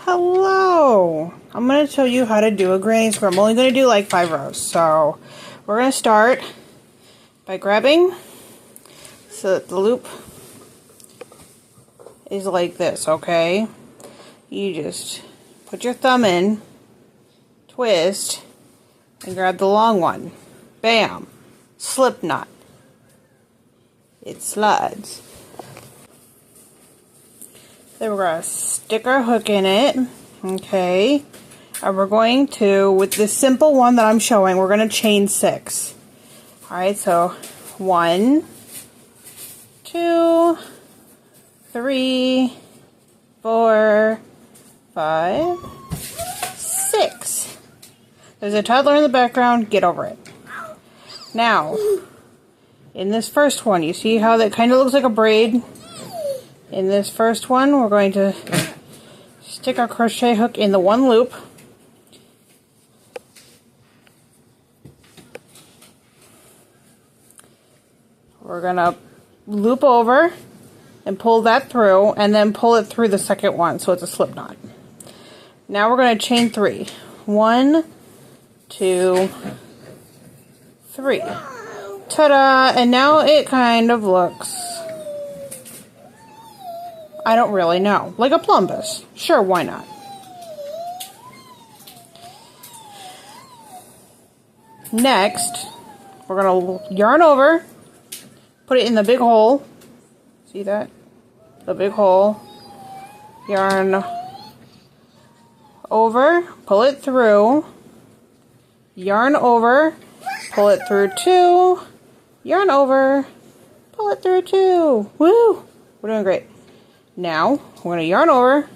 Hello! I'm going to show you how to do a granny square. I'm only going to do like 5 rows. So we're going to start by grabbing so that the loop is like this, okay? You just put your thumb in, twist, and grab the long one. Bam! Slip knot. It slides. Then we're going to stick our hook in it, okay, and we're going to, with this simple one that I'm showing, we're going to chain 6. Alright, so 1, 2, 3, 4, 5, 6. There's a toddler in the background, get over it. Now, in this first one, you see how that kind of looks like a braid? In this first one, we're going to stick our crochet hook in the one loop. We're going to loop over and pull that through, and then pull it through the second one so it's a slip knot. Now we're going to chain 3. 1, 2, 3. Ta-da! And now it kind of looks, I don't really know, like a plumbus. Sure, why not? Next, we're going to yarn over, put it in the big hole. See that? The big hole. Yarn over, pull it through, yarn over, pull it through 2, yarn over, pull it through 2. Woo! We're doing great. Now, we're going to yarn over.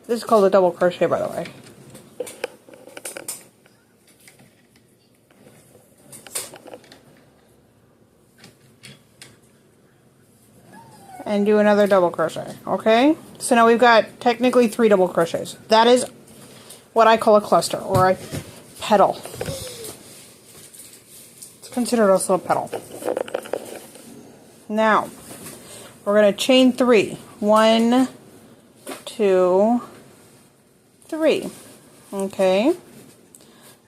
This is called a double crochet, by the way. And do another double crochet, okay? So now we've got technically 3 double crochets. That is what I call a cluster, or a petal. It's considered a little petal. Now, we're going to chain 3. 1, 2, 3. Okay.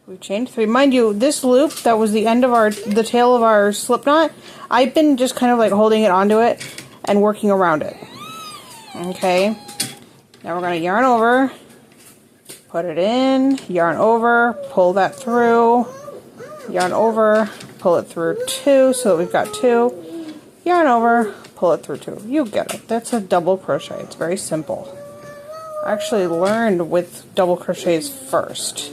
We chained 3. Mind you, this loop that was the end of the tail of our slip knot, I've been just kind of like holding it onto it and working around it. Okay. Now we're going to yarn over, put it in, yarn over, pull that through, yarn over, pull it through 2, so that we've got 2, yarn over, pull it through 2. You get it. That's a double crochet. It's very simple. I actually learned with double crochets first.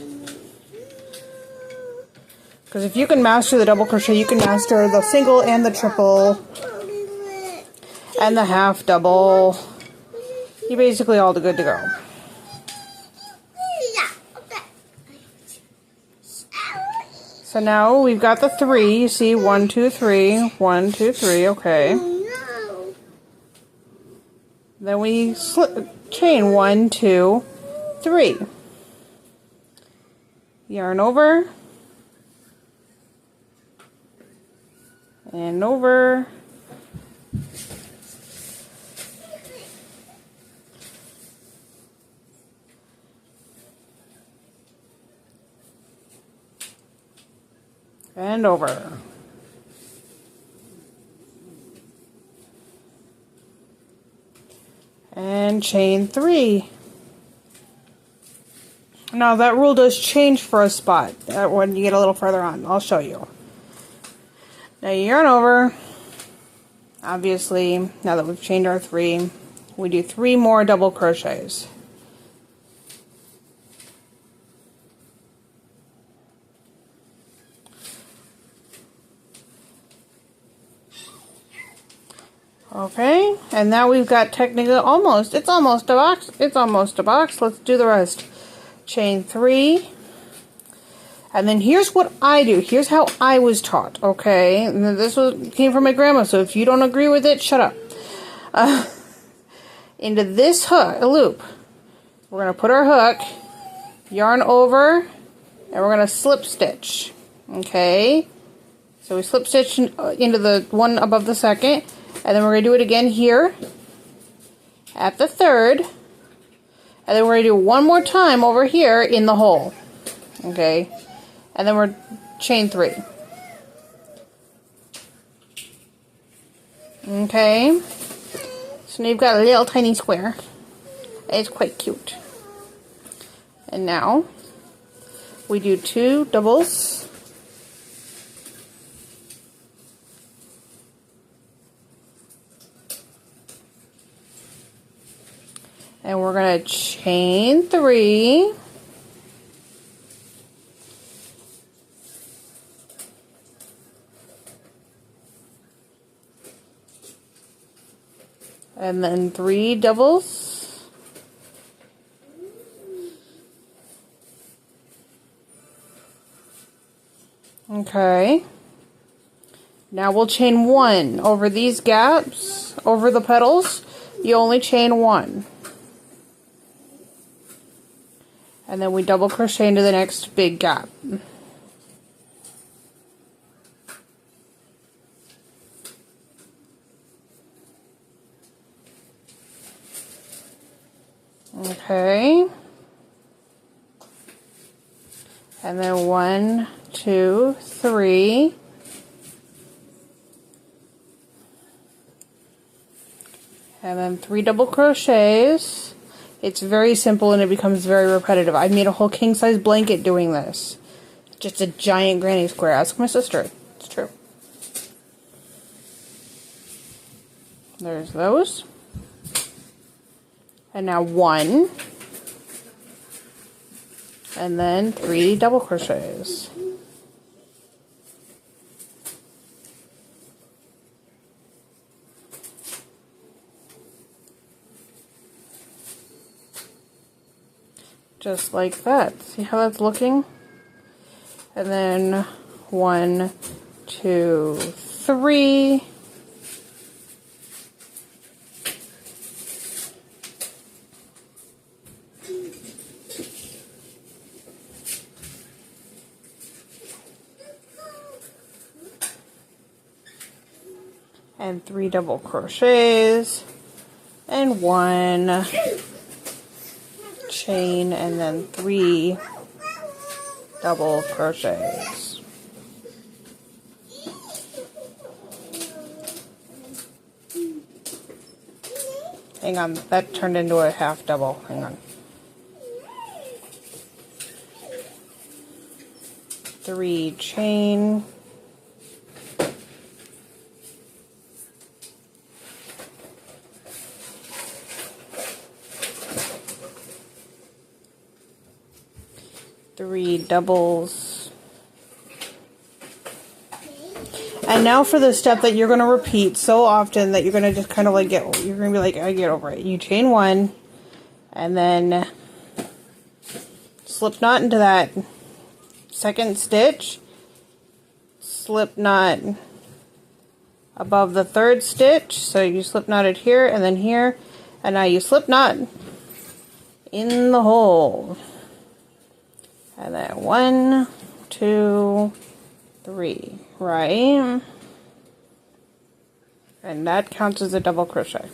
Because if you can master the double crochet, you can master the single and the triple and the half double. You're basically all good to go. So now we've got the 3. You see 1, 2, 3, 1, 2, 3. Okay. Then we chain 1, 2, 3. Yarn over and over. And over. And chain 3. Now that rule does change for a spot when you get a little further on. I'll show you. Now you yarn over. Obviously, now that we've chained our 3, we do 3 more double crochets. Okay, and now we've got technically it's almost a box. It's almost a box. Let's do the rest. Chain 3. And then here's what I do. Here's how I was taught, okay? And this came from my grandma, so if you don't agree with it, shut up. Into this hook, loop, we're going to put our hook, yarn over, and we're going to slip stitch, okay? So we slip stitch into the one above the second, and then we're going to do it again here at the third, And then we're going to do one more time over here in the hole. Okay. And then we're chain 3. Okay. So now you've got a little tiny square. It's quite cute. And now we do 2 doubles. And we're going to chain 3. And then 3 doubles. Okay. Now we'll chain 1 over these gaps, over the petals. You only chain 1. And then we double crochet into the next big gap. Okay. And then 1, 2, 3. And then 3 double crochets. It's very simple and it becomes very repetitive. I made a whole king-size blanket doing this. Just a giant granny square. Ask my sister. It's true. There's those. And now 1. And then 3 double crochets. Just like that. See how that's looking? And then 1, 2, 3. And 3 double crochets. And 1 chain, and then 3 double crochets. Hang on, that turned into a half double. Hang on. 3 chain. Three doubles. And now for the step that you're going to repeat so often that you're going to just kind of like you're going to be like, I get over it. You chain 1 and then slip knot into that second stitch, slip knot above the 3rd stitch, so you slip knotted here and then here, and now you slip knot in the hole. And then 1, 2, 3, right? And that counts as a double crochet.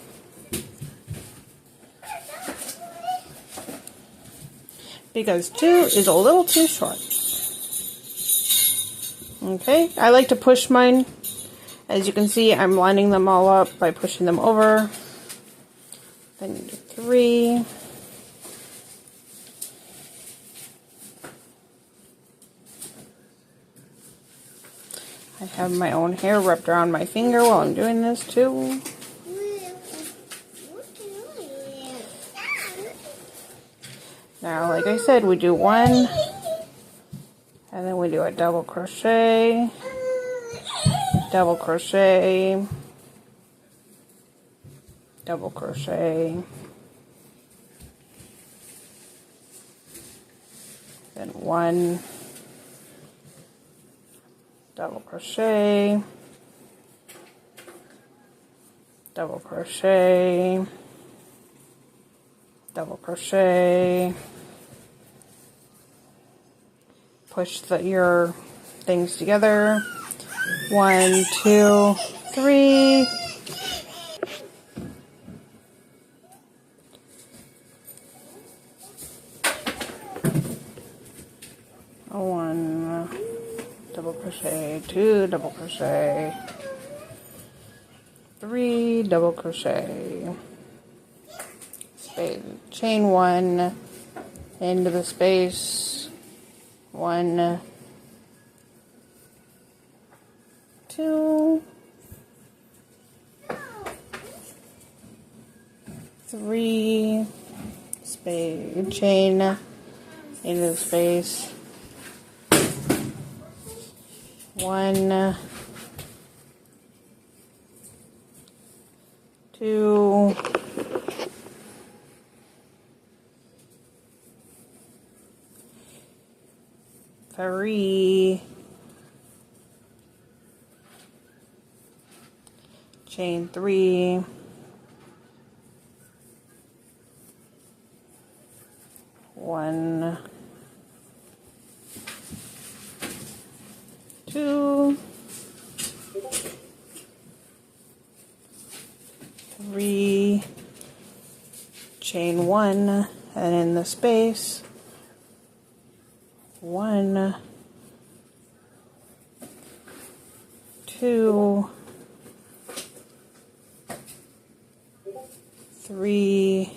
Because 2 is a little too short. Okay, I like to push mine. As you can see, I'm lining them all up by pushing them over. Then you do 3. I have my own hair wrapped around my finger while I'm doing this too. Now, like I said, we do 1, and then we do a double crochet, double crochet, double crochet, then 1, double crochet, double crochet, double crochet, push your things together, 1, 2, 3, 1 double crochet, 2 double crochet, 3 double crochet, space, chain 1 into the space, 1, 2, 3, space, chain into the space, 1, 2, 3, chain 3, 1, 2, 3, chain 1, and in the space, 1, 2, 3,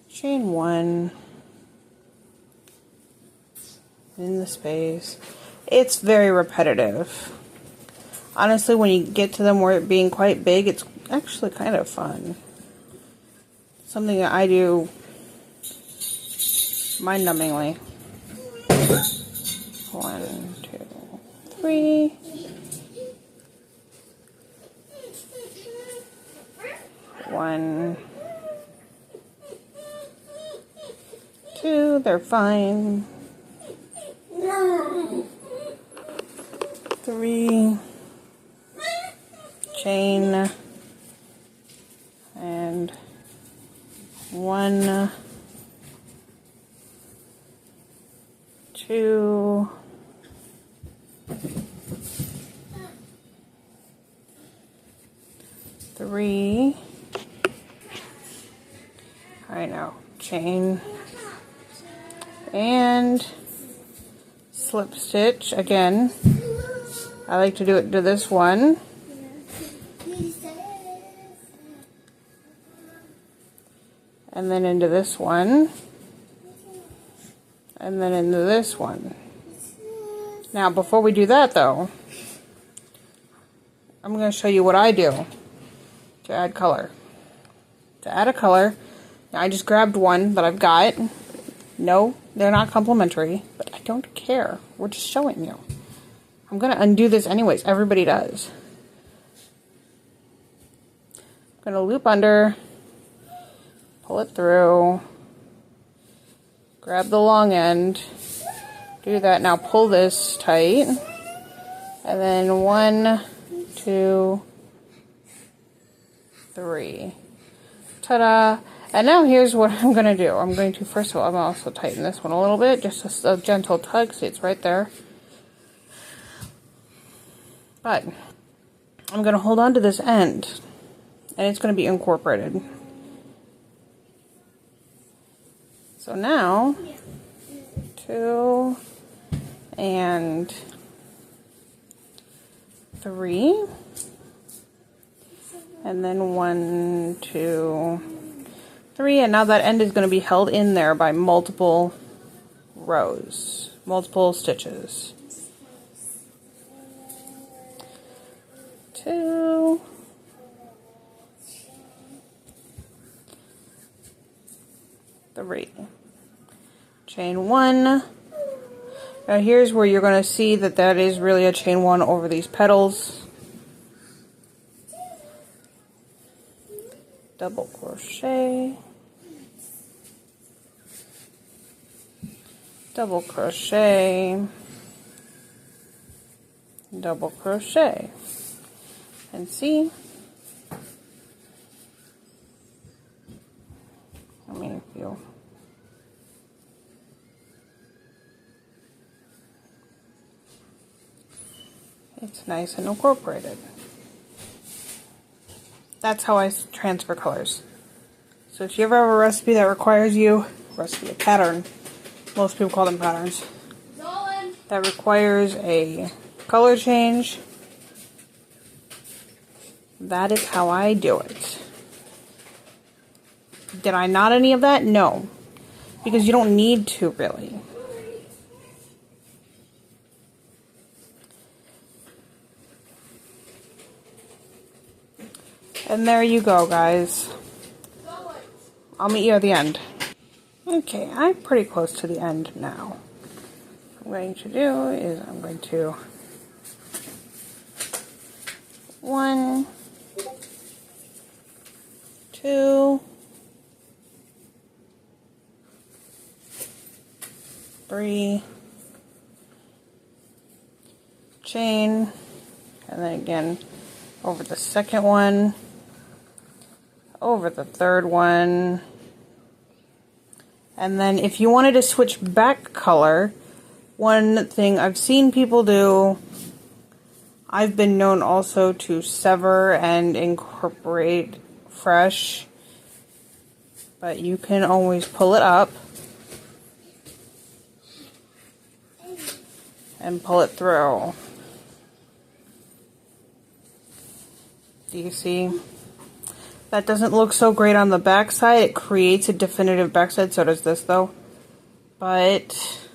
chain 1 in the space. It's very repetitive. Honestly, when you get to them where it being quite big, it's actually kind of fun. Something that I do mind-numbingly. 1, 2, 3. 1, 2, they're fine. 3, chain, and 1, 2, 3, I know, chain, and slip stitch again. I like to do it to this one. And then into this one. And then into this one. Now, before we do that though, I'm going to show you what I do to add color. To add a color, I just grabbed one that I've got. No, they're not complimentary, but I don't care. We're just showing you. I'm going to undo this anyways. Everybody does. I'm going to loop under, pull it through, grab the long end, do that. Now pull this tight, and then 1, 2, 3. Ta-da! And now here's what I'm going to do. I'm going to, first of all, I'm going to also tighten this one a little bit, just a gentle tug, see it's right there. But I'm going to hold on to this end, and it's going to be incorporated. So now, 2 and 3, and then 1, 2, 3, and now that end is going to be held in there by multiple rows, multiple stitches. 2, 3, chain 1. Now here's where you're going to see that that is really a chain 1 over these petals. Double crochet, double crochet, double crochet, and see, let me feel. It's nice and incorporated. That's how I transfer colors. So if you ever have a recipe that requires you, a pattern, most people call them patterns. that requires a color change, that is how I do it. Did I not any of that? No. Because you don't need to, really. And there you go, guys. I'll meet you at the end. Okay, I'm pretty close to the end now. What I'm going to do is I'm going to 1, 2, 3, chain, and then again over the second one, over the third one, and then if you wanted to switch back color, one thing I've seen people do, I've been known also to sever and incorporate fresh, but you can always pull it up and pull it through. Do you see? That doesn't look so great on the back side. It creates a definitive backside, so does this though. But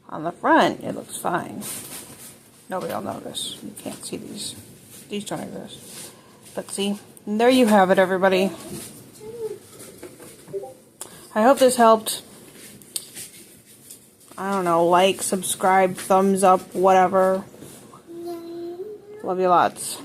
on the front, it looks fine. Nobody will notice. You can't see these. These don't exist. But see, and there you have it, everybody. I hope this helped. I don't know, like, subscribe, thumbs up, whatever. Love you lots.